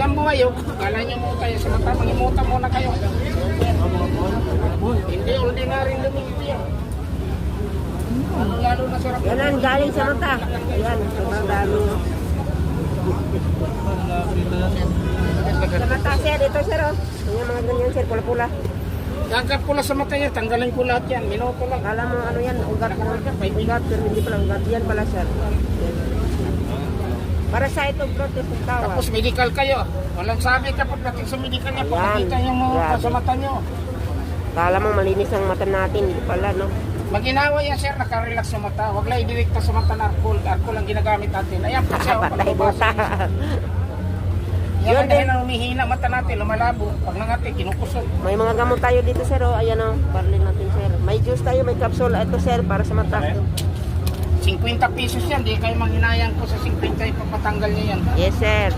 ang buhay, oh. Kala nyo mo kayo sa mata, mangimuta muna kayo. Hindi ordinary luminggo yan. Lalo na sarap. Yan ang galing sa mata. Yan, sobrang dami. Sa mata, sir. Ito, sir, oh. Yung mga ganyan, sir, pula-pula. Gagap ko lang sa mata niya, tanggalin ko lahat yan. Minuto lang. Kala mo, ano yan, ugat mo. Ugat, pero hindi pala ugat. Yan pala, sir. Yan. Para sa ito, protest ng tawa. Tapos medical kayo. Walang sabi kapag natin sa medical niya, pakakita yung mga sa mata nyo. Kala mo, malinis ang mata natin. Hindi pala, no? Maginawa yan, sir, nakarelax sa mata. Huwag lang idirekta sa mata na alcohol. Alcohol ang ginagamit natin. Ayan po siya. Patay buta. Yan ang dahil na umihina mata natin, lumalabo. Pag nangati, kinukusog. May mga gamot tayo dito, sir, oh. Ayan, oh. Parlin natin, sir. May juice tayo, may capsule. Ito, sir, para sa mata. 50 pesos yan, di kayo manghinayang ko sa 50 ipapatanggal niyo yan. Yes, sir.